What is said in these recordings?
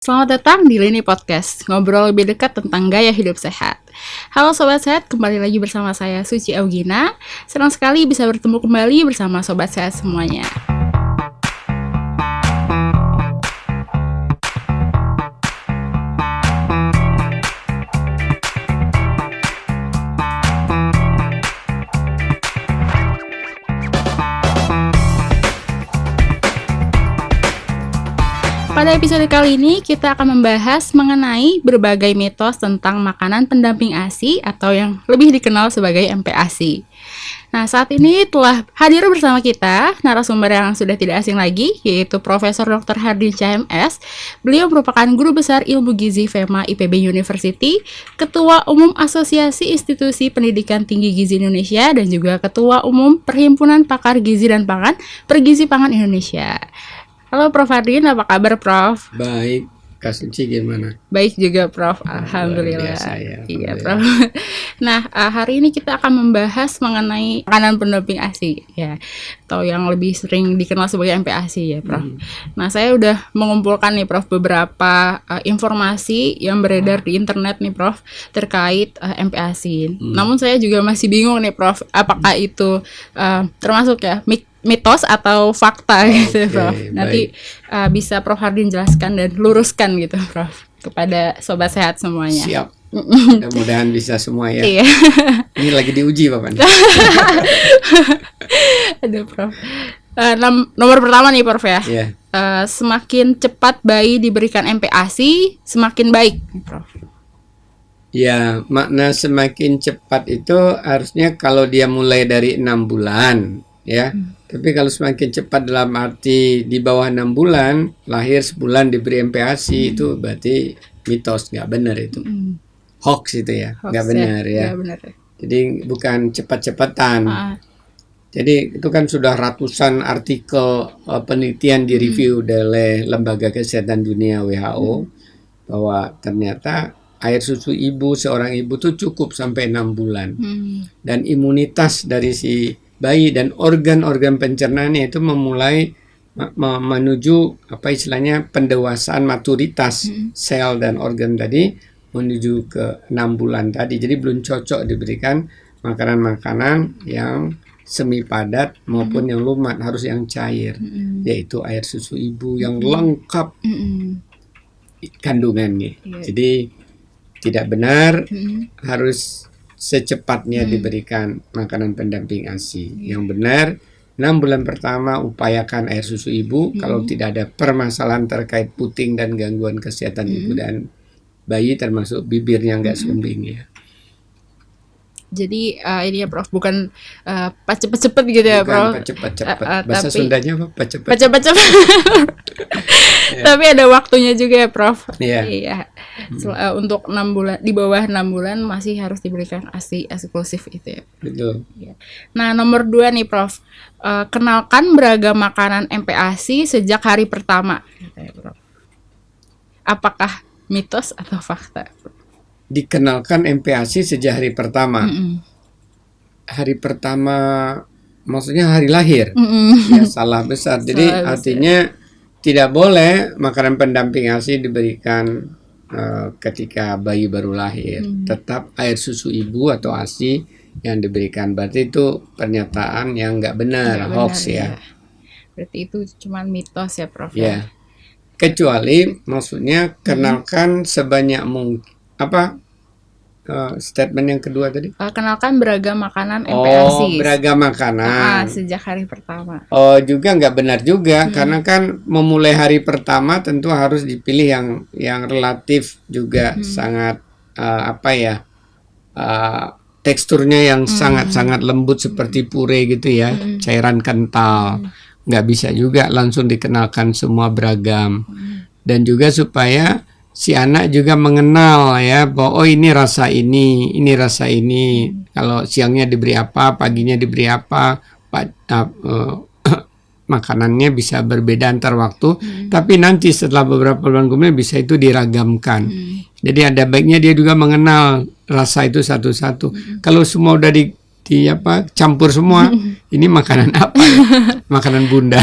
Selamat datang di Lini Podcast, ngobrol lebih dekat tentang gaya hidup sehat. Halo Sobat Sehat, kembali lagi bersama saya Suci Augina. Senang sekali bisa bertemu kembali bersama Sobat Sehat semuanya. Pada episode kali ini kita akan membahas mengenai berbagai mitos tentang makanan pendamping ASI atau yang lebih dikenal sebagai MPASI. Nah, saat ini telah hadir bersama kita narasumber yang sudah tidak asing lagi, yaitu Profesor Dr. Hardin CMS. Beliau merupakan Guru Besar Ilmu Gizi FEMA IPB University, Ketua Umum Asosiasi Institusi Pendidikan Tinggi Gizi Indonesia, dan juga Ketua Umum Perhimpunan Pakar Gizi dan Pangan Pergizi Pangan Indonesia. Halo Prof. Hardin, apa kabar Prof? Baik, Kak Suci gimana? Baik juga Prof, Alhamdulillah. Ya, iya Prof. Nah, hari ini kita akan membahas mengenai makanan pendamping ASI ya, atau yang lebih sering dikenal sebagai MPASI ya Prof. Nah, saya udah mengumpulkan nih Prof beberapa informasi yang beredar di internet nih Prof terkait MPASI. Namun saya juga masih bingung nih Prof, apakah itu termasuk ya mitos atau fakta gitu Prof. Nanti bisa Prof Hardin jelaskan dan luruskan gitu Prof kepada Sobat Sehat semuanya. Siap. Mudah-mudahan bisa semua ya. Iya. Ini lagi diuji Bapak. Aduh Prof. Nomor pertama nih Prof ya. Iya. Semakin cepat bayi diberikan MPASI semakin baik Prof. Ya, makna semakin cepat itu harusnya kalau dia mulai dari 6 bulan ya. Tapi kalau semakin cepat dalam arti di bawah 6 bulan, lahir sebulan diberi MPASI, itu berarti mitos, nggak benar itu. Hoax itu ya, nggak benar ya. Benar. Jadi bukan cepat-cepatan. Jadi itu kan sudah ratusan artikel penelitian direview oleh Lembaga Kesehatan Dunia WHO bahwa ternyata air susu ibu seorang ibu itu cukup sampai 6 bulan. Dan imunitas dari si bayi dan organ-organ pencernaannya itu memulai menuju apa istilahnya pendewasaan maturitas sel dan organ tadi menuju ke 6 bulan tadi. Jadi belum cocok diberikan makanan-makanan yang semi padat maupun yang lumat, harus yang cair, yaitu air susu ibu yang lengkap kandungannya. Jadi tidak benar harus secepatnya diberikan makanan pendamping ASI. Yang benar 6 bulan pertama upayakan air susu ibu. Kalau tidak ada permasalahan terkait puting dan gangguan kesehatan ibu dan bayi, termasuk bibirnya nggak sumbing ya. Jadi ini ya Prof, bukan cepet-cepet gitu ya Prof. Bukan cepet-cepet. Bahasa Sundanya apa? Cepet. Tapi ada waktunya juga ya Prof. Iya. Untuk 6 bulan, di bawah 6 bulan masih harus diberikan ASI eksklusif itu ya. Betul. Nah, nomor 2 nih Prof. Kenalkan beragam makanan MPASI sejak hari pertama. Prof. Apakah mitos atau fakta? Dikenalkan MPASI sejak hari pertama. Hari pertama maksudnya hari lahir. Ya, salah besar. Jadi artinya tidak boleh makanan pendamping ASI diberikan ketika bayi baru lahir. Tetap air susu ibu atau ASI yang diberikan. Berarti itu pernyataan yang nggak benar, hoax ya. Berarti itu cuma mitos ya Prof. Ya. Kecuali maksudnya kenalkan sebanyak mungkin. Apa statement yang kedua tadi? Kenalkan beragam makanan MPASI. Beragam makanan. Sejak hari pertama. Juga nggak benar juga, karena kan memulai hari pertama tentu harus dipilih yang relatif juga sangat teksturnya yang sangat lembut seperti pure gitu ya, cairan kental. Nggak bisa juga langsung dikenalkan semua beragam. Dan juga supaya si anak juga mengenal ya, bahwa ini rasa ini rasa ini. Kalau siangnya diberi apa, paginya diberi apa, makanannya bisa berbeda antar waktu. Tapi nanti setelah beberapa bulan kemudian bisa itu diragamkan. Jadi ada baiknya dia juga mengenal rasa itu satu-satu. Kalau semua udah campur semua. Ini makanan apa ya? Makanan bunda.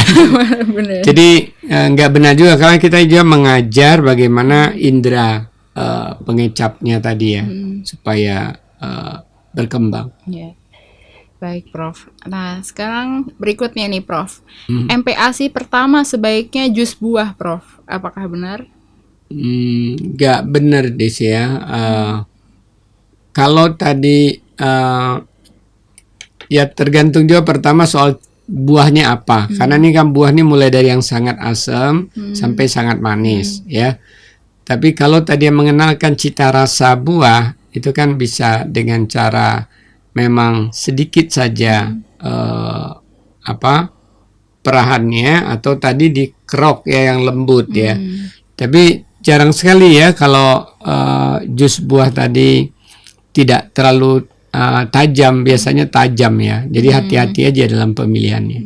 Bener. Jadi nggak benar juga karena kita juga mengajar bagaimana indera pengecapnya tadi ya, supaya berkembang. Ya. Baik, Prof. Nah, sekarang berikutnya nih, Prof. MPASI pertama sebaiknya jus buah, Prof. Apakah benar? Nggak benar Desi ya. Kalau tadi ya tergantung juga pertama soal buahnya apa. Karena ini kan buah ini mulai dari yang sangat asam sampai sangat manis ya. Tapi kalau tadi yang mengenalkan cita rasa buah itu kan bisa dengan cara memang sedikit saja perahannya atau tadi dikerok ya yang lembut ya. Tapi jarang sekali ya kalau jus buah tadi tidak terlalu tajam, biasanya tajam ya. Jadi hati-hati aja dalam pemilihannya.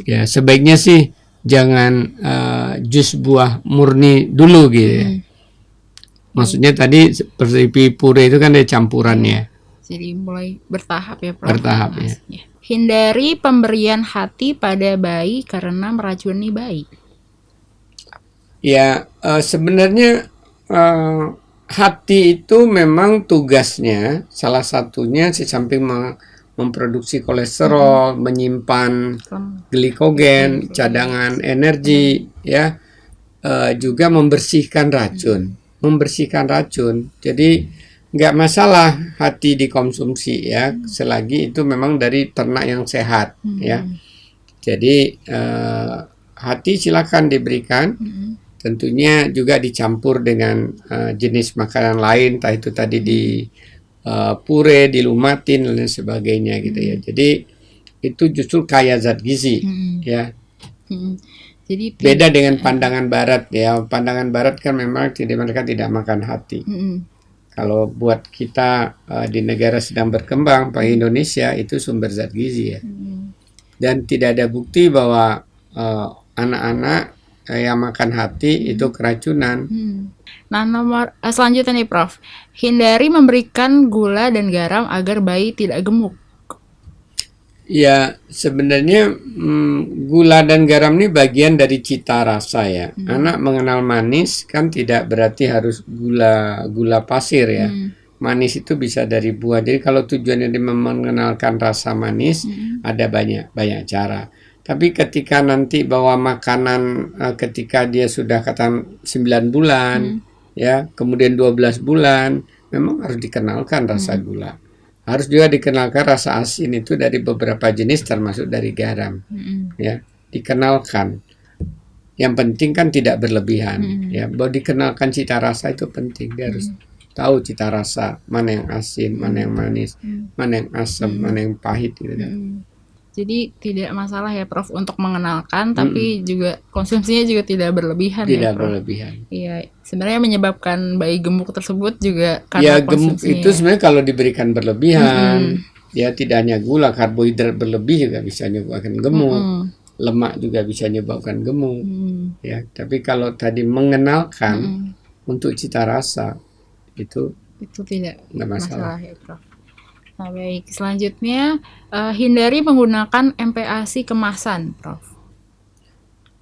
Ya sebaiknya sih jangan jus buah murni dulu gitu ya. Maksudnya tadi seperti pure itu kan ada campurannya. Jadi mulai bertahap ya, Prof. Bertahap ya. Hindari pemberian hati pada bayi karena meracuni bayi. Ya sebenarnya hati itu memang tugasnya salah satunya di samping memproduksi kolesterol, menyimpan glikogen, cadangan energi, ya juga membersihkan racun. Jadi nggak masalah hati dikonsumsi ya, selagi itu memang dari ternak yang sehat ya. Jadi hati silakan diberikan. Tentunya juga dicampur dengan jenis makanan lain, entah itu tadi di pure, dilumatin dan sebagainya gitu ya. Jadi itu justru kaya zat gizi ya. Jadi beda dengan pandangan barat ya. Pandangan barat kan memang mereka tidak makan hati. Kalau buat kita di negara sedang berkembang, Pak Indonesia itu sumber zat gizi ya. Dan tidak ada bukti bahwa anak-anak yang makan hati itu keracunan. Nah, nomor selanjutnya nih, Prof. Hindari memberikan gula dan garam agar bayi tidak gemuk. Ya, sebenarnya gula dan garam ini bagian dari cita rasa ya. Anak mengenal manis kan tidak berarti harus gula pasir ya. Manis itu bisa dari buah. Jadi kalau tujuannya dia mengenalkan rasa manis, ada banyak cara. Tapi ketika nanti bawa makanan ketika dia sudah katakan 9 bulan, ya, kemudian 12 bulan, memang harus dikenalkan rasa gula. Harus juga dikenalkan rasa asin itu dari beberapa jenis termasuk dari garam. Ya, dikenalkan. Yang penting kan tidak berlebihan, ya. Bahwa dikenalkan cita rasa itu penting. Dia harus tahu cita rasa, mana yang asin, mana yang manis, mana yang asam, mana yang pahit gitu. Jadi tidak masalah ya, Prof, untuk mengenalkan, tapi juga konsumsinya juga tidak berlebihan. Tidak ya, Prof? berlebihan. Iya, sebenarnya menyebabkan bayi gemuk tersebut juga karena ya gemuk itu sebenarnya kalau diberikan berlebihan, ya tidak hanya gula, karbohidrat berlebih juga bisa menyebabkan gemuk, lemak juga bisa menyebabkan gemuk. Ya, tapi kalau tadi mengenalkan untuk cita rasa itu tidak masalah ya, Prof. Nah, baik, selanjutnya hindari menggunakan MPASI kemasan, Prof.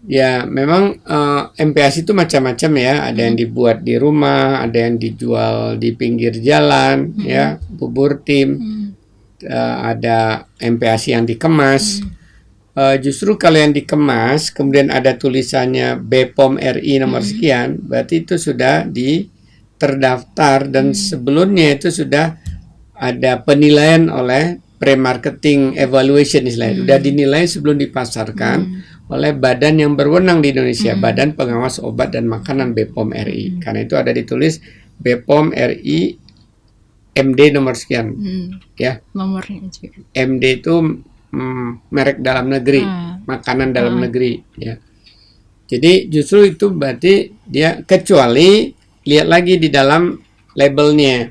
Ya, memang MPASI itu macam-macam ya. Ada yang dibuat di rumah, ada yang dijual di pinggir jalan, ya, bubur tim. Ada MPASI yang dikemas. Justru kalau yang dikemas, kemudian ada tulisannya BPOM RI nomor sekian, berarti itu sudah terdaftar dan sebelumnya itu sudah ada penilaian oleh pre-marketing evaluation istilahnya. Sudah dinilai sebelum dipasarkan oleh badan yang berwenang di Indonesia, Badan Pengawas Obat dan Makanan BPOM RI. Karena itu ada ditulis BPOM RI MD nomor sekian. Ya. Nomornya juga. MD itu merek dalam negeri, makanan dalam negeri ya. Jadi justru itu berarti dia, kecuali lihat lagi di dalam labelnya.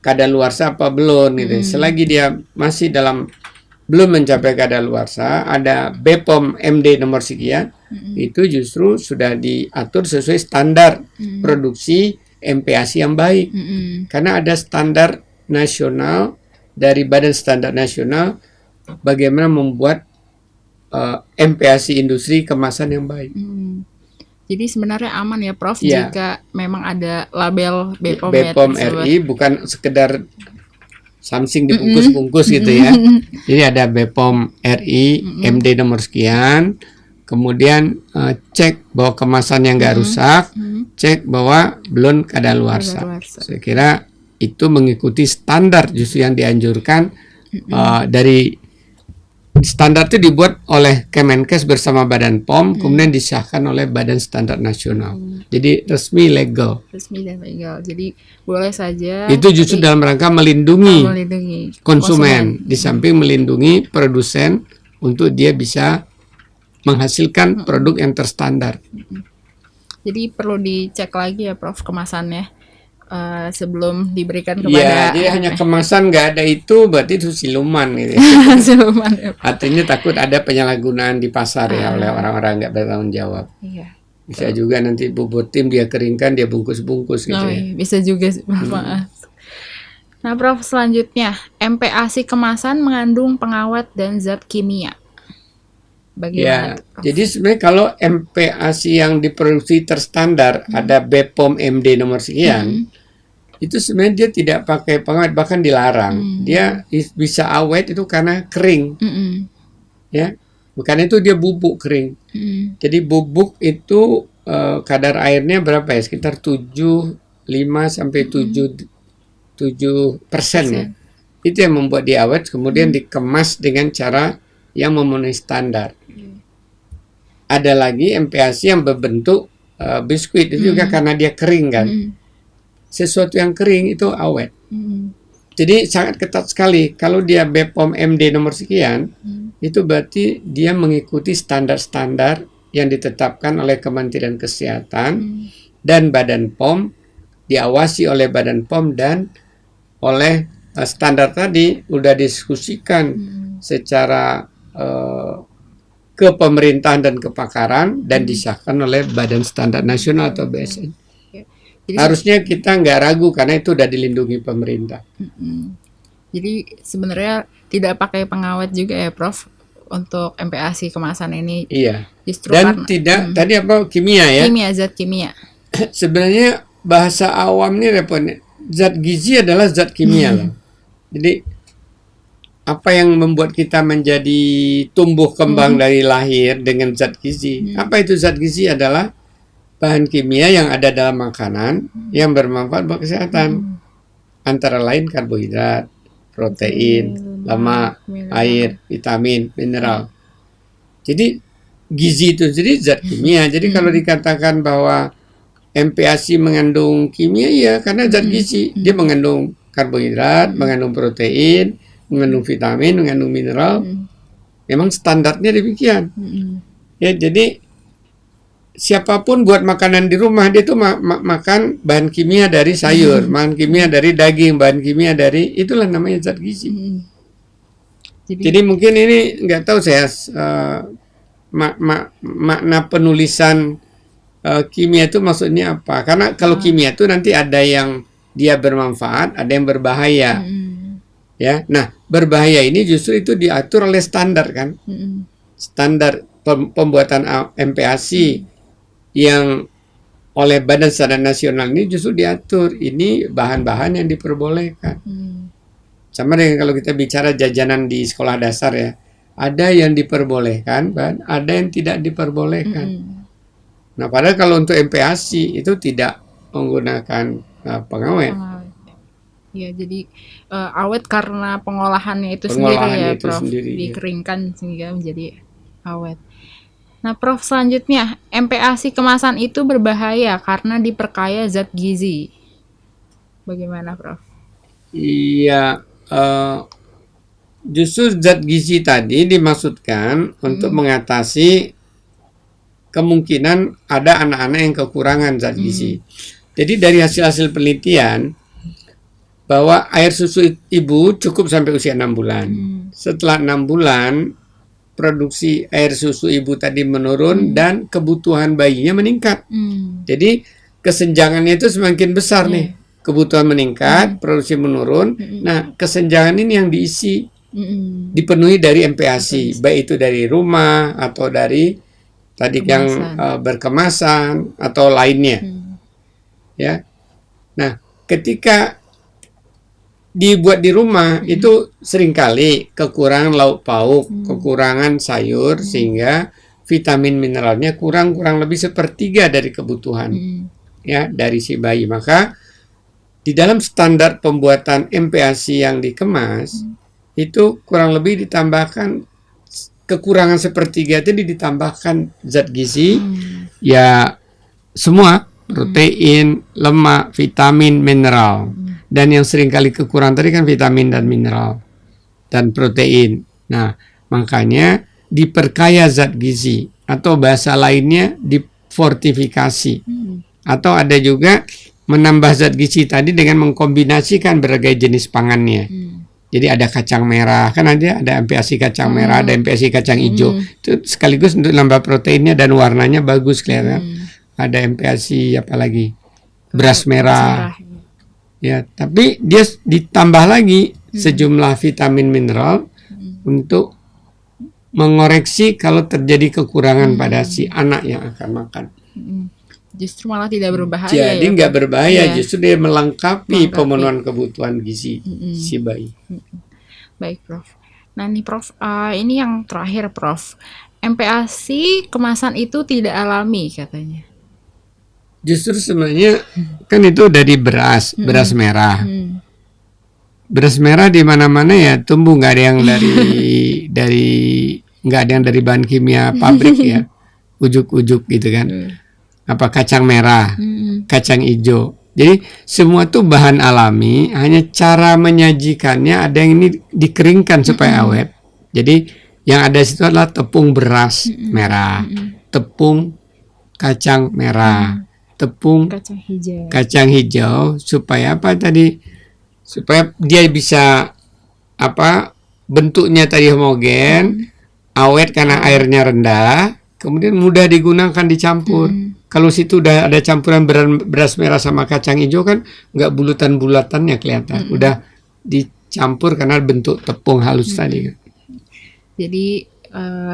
Kadaluarsa apa belum gitu. Selagi dia masih belum mencapai kadaluarsa, ada BPOM MD nomor sekian, itu justru sudah diatur sesuai standar produksi MPASI yang baik. Karena ada standar nasional dari Badan Standar Nasional bagaimana membuat MPASI industri kemasan yang baik. Jadi sebenarnya aman ya Prof Ya. jika memang ada label BPOM, BPOM tersebut. RI bukan sekedar something dibungkus-bungkus gitu ya. Jadi ada BPOM RI, MD nomor sekian, kemudian cek bahwa kemasannya nggak rusak, cek bahwa belum kadaluarsa. Saya kira itu mengikuti standar justru yang dianjurkan dari standar itu dibuat oleh Kemenkes bersama Badan POM, kemudian disahkan oleh Badan Standar Nasional. Jadi resmi legal. Resmi dan legal. Jadi boleh saja. Itu justru dalam rangka melindungi konsumen. di samping melindungi produsen untuk dia bisa menghasilkan produk yang terstandar. Jadi perlu dicek lagi ya Prof kemasannya sebelum diberikan Iya, kepada. jadi hanya kemasan nggak ada itu berarti itu siluman gitu. Siluman ya. Artinya takut ada penyalahgunaan di pasar ya oleh orang-orang nggak bertanggung jawab. Iya. Bisa juga nanti bubur tim dia keringkan, dia bungkus-bungkus gitu ya. Iya, bisa juga maaf. Nah, Prof, selanjutnya MPASI kemasan mengandung pengawet dan zat kimia. Bagaimana? Ya, jadi sebenarnya kalau MPASI yang diproduksi terstandar ada BPOM MD nomor sekian, itu sebenarnya dia tidak pakai pengawet, bahkan dilarang. Dia bisa awet itu karena kering, ya. Bukan itu dia bubuk kering. Jadi bubuk itu kadar airnya berapa ya? Sekitar 5 sampai 7% ya. Itu yang membuat dia awet, kemudian dikemas dengan cara yang memenuhi standar. Ada lagi MPASI yang berbentuk biskuit, itu juga karena dia kering kan. Sesuatu yang kering itu awet. Jadi sangat ketat sekali. Kalau dia BPOM MD nomor sekian, itu berarti dia mengikuti standar-standar yang ditetapkan oleh Kementerian Kesehatan dan Badan POM, diawasi oleh Badan POM dan oleh standar tadi udah diskusikan secara ke pemerintahan dan kepakaran dan disahkan oleh Badan Standar Nasional atau BSN. Jadi, harusnya kita nggak ragu karena itu udah dilindungi pemerintah. Jadi sebenarnya tidak pakai pengawet juga ya Prof untuk MPASI kemasan ini. Iya. Justru dan tidak tadi apa kimia ya? Kimia, zat kimia. Sebenarnya bahasa awam ini repotnya. Zat gizi adalah zat kimia loh. Jadi apa yang membuat kita menjadi tumbuh kembang dari lahir dengan zat gizi? Apa itu zat gizi? Adalah bahan kimia yang ada dalam makanan yang bermanfaat buat kesehatan. Antara lain karbohidrat, protein, lemak, air, vitamin, mineral. Jadi gizi itu jadi zat kimia. Jadi kalau dikatakan bahwa MPASI mengandung kimia, ya karena zat gizi. Dia mengandung karbohidrat, mengandung protein, mengandung vitamin, mengandung mineral. Memang standarnya demikian. Ya, jadi siapapun buat makanan di rumah dia tuh makan bahan kimia dari sayur, bahan kimia dari daging, bahan kimia dari itulah namanya zat gizi. Jadi mungkin ini nggak tahu saya makna penulisan kimia itu maksudnya apa? Karena kalau kimia itu nanti ada yang dia bermanfaat, ada yang berbahaya. Ya, nah berbahaya ini justru itu diatur oleh standar kan? Standar pembuatan MPASI yang oleh Badan Standar Nasional ini justru diatur ini bahan-bahan yang diperbolehkan. Sama dengan kalau kita bicara jajanan di sekolah dasar ya, ada yang diperbolehkan, ada yang tidak diperbolehkan. Nah, padahal kalau untuk MPASI itu tidak menggunakan pengawet. Ya, jadi awet karena pengolahannya itu sendiri ya, Prof. Dikeringkan sehingga menjadi awet. Nah, Prof, selanjutnya, MPASI kemasan itu berbahaya karena diperkaya zat gizi. Bagaimana, Prof? Iya, justru zat gizi tadi dimaksudkan untuk mengatasi kemungkinan ada anak-anak yang kekurangan zat gizi. Jadi dari hasil-hasil penelitian bahwa air susu ibu cukup sampai usia 6 bulan. Setelah 6 bulan produksi air susu ibu tadi menurun dan kebutuhan bayinya meningkat. Jadi kesenjangannya itu semakin besar nih. kebutuhan meningkat, produksi menurun. Nah, kesenjangan ini yang diisi, dipenuhi dari MPASI, baik itu dari rumah atau dari tadi yang berkemasan atau lainnya. Ya. Nah, ketika dibuat di rumah itu seringkali kekurangan lauk pauk, kekurangan sayur, sehingga vitamin mineralnya kurang lebih sepertiga dari kebutuhan ya dari si bayi. Maka di dalam standar pembuatan MPASI yang dikemas itu kurang lebih ditambahkan kekurangan sepertiga itu ditambahkan zat gizi ya semua, protein, lemak, vitamin, mineral. Dan yang seringkali kekurangan tadi kan vitamin dan mineral dan protein. Nah, makanya diperkaya zat gizi atau bahasa lainnya difortifikasi. Atau ada juga menambah zat gizi tadi dengan mengkombinasikan berbagai jenis pangannya. Jadi ada kacang merah, kan ada MPASI kacang merah, ada MPASI kacang hijau. Itu sekaligus untuk nambah proteinnya dan warnanya bagus kelihatan. Ada MPASI apalagi beras merah. Ya, tapi dia ditambah lagi sejumlah vitamin mineral untuk mengoreksi kalau terjadi kekurangan pada si anak yang akan makan. Justru malah tidak berbahaya. Jadi nggak berbahaya, justru dia melengkapi pemenuhan kebutuhan gizi si bayi. Baik, Prof. Nah, nih Prof, ini yang terakhir, Prof. MPASI kemasan itu tidak alami katanya. Justru sebenarnya kan itu dari beras merah. Beras merah di mana-mana ya tumbuh, nggak ada yang nggak ada yang dari bahan kimia pabrik ya, ujuk-ujuk gitu kan. Apa kacang merah, kacang hijau. Jadi semua tuh bahan alami, hanya cara menyajikannya ada yang ini dikeringkan supaya awet. Jadi yang ada situ adalah tepung beras merah, tepung kacang merah, tepung kacang hijau supaya apa tadi? Supaya dia bisa apa? Bentuknya tadi homogen, awet karena airnya rendah, kemudian mudah digunakan dicampur. Kalau situ udah ada campuran beras merah sama kacang hijau kan nggak bulatan-bulatannya kelihatan. Udah dicampur karena bentuk tepung halus tadi. Jadi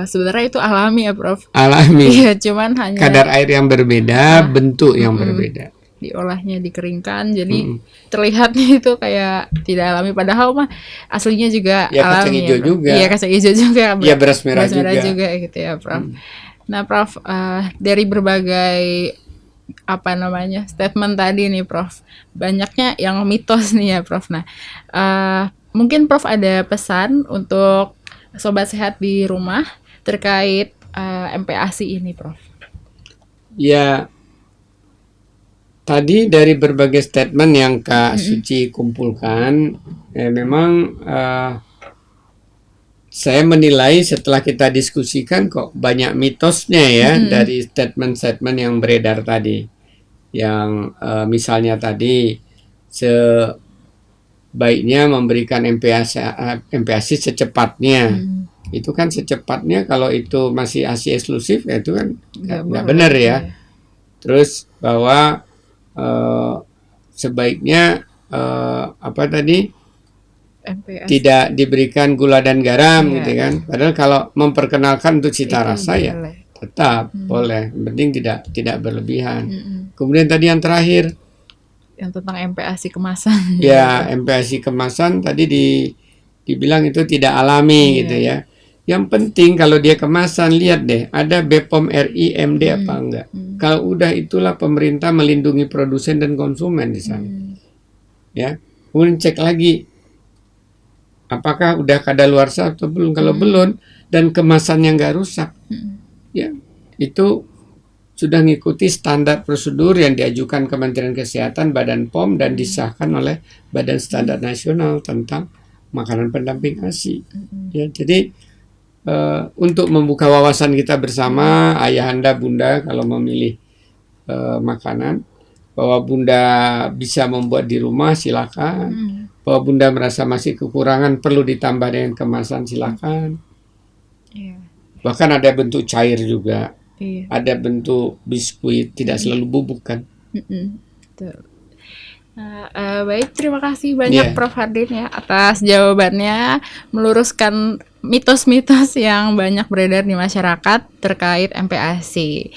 sebenarnya itu alami ya, Prof. Alami. Iya, cuman hanya kadar air yang berbeda, bentuk yang berbeda. Diolahnya dikeringkan, jadi terlihatnya itu kayak tidak alami. Padahal mah aslinya juga ya, alami. Kacang hijau juga. Iya, kacang hijau juga. Iya, beras merah juga gitu ya, Prof. Nah, Prof, dari berbagai statement tadi nih, Prof, banyaknya yang mitos nih ya, Prof. Nah, mungkin Prof ada pesan untuk sobat sehat di rumah terkait MPASI ini, Prof. Ya, tadi dari berbagai statement yang Kak Suci kumpulkan, memang saya menilai setelah kita diskusikan kok banyak mitosnya ya dari statement-statement yang beredar tadi. Yang misalnya tadi sebaiknya memberikan MPASI secepatnya. Itu kan secepatnya kalau itu masih ASI eksklusif ya itu kan nggak benar ya. Terus bahwa sebaiknya MPASI tidak diberikan gula dan garam gitu kan. Padahal kalau memperkenalkan untuk cita rasa ya tetap boleh. Yang penting tidak berlebihan. Kemudian tadi yang terakhir yang tentang MPASI kemasan. Ya, MPASI kemasan tadi dibilang itu tidak alami gitu ya. Yang penting kalau dia kemasan lihat deh ada BPOM RI MD apa enggak. Kalau udah itulah pemerintah melindungi produsen dan konsumen di sana. Ya. Kemudian cek lagi apakah udah kadaluarsa atau belum. Kalau belum dan kemasannya nggak rusak, ya itu sudah mengikuti standar prosedur yang diajukan Kementerian Kesehatan, Badan POM dan disahkan oleh Badan Standar Nasional tentang makanan pendamping ASI. Ya, jadi untuk membuka wawasan kita bersama, ayahanda, bunda kalau memilih makanan, bahwa bunda bisa membuat di rumah silakan. Bahwa bunda merasa masih kekurangan perlu ditambah dengan kemasan silakan. Bahkan ada bentuk cair juga. Ada bentuk biskuit, tidak selalu bubuk kan. Baik, terima kasih banyak Prof. Hardin ya atas jawabannya, meluruskan mitos-mitos yang banyak beredar di masyarakat terkait MPASI.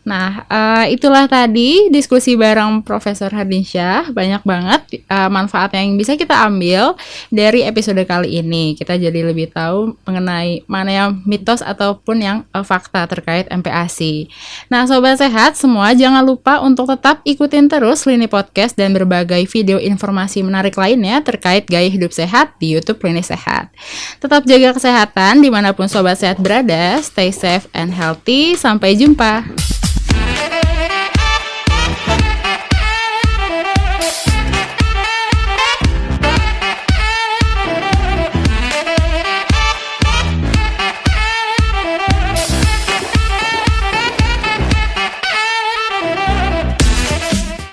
Nah, itulah tadi diskusi bareng Profesor Hardinsyah. Banyak banget manfaat yang bisa kita ambil dari episode kali ini. Kita jadi lebih tahu mengenai mana yang mitos ataupun yang fakta terkait MPASI. Nah, Sobat Sehat semua, jangan lupa untuk tetap ikutin terus Lini Podcast dan berbagai video informasi menarik lainnya terkait gaya hidup sehat di YouTube Lini Sehat. Tetap jaga kesehatan dimanapun Sobat Sehat berada. Stay safe and healthy. Sampai jumpa.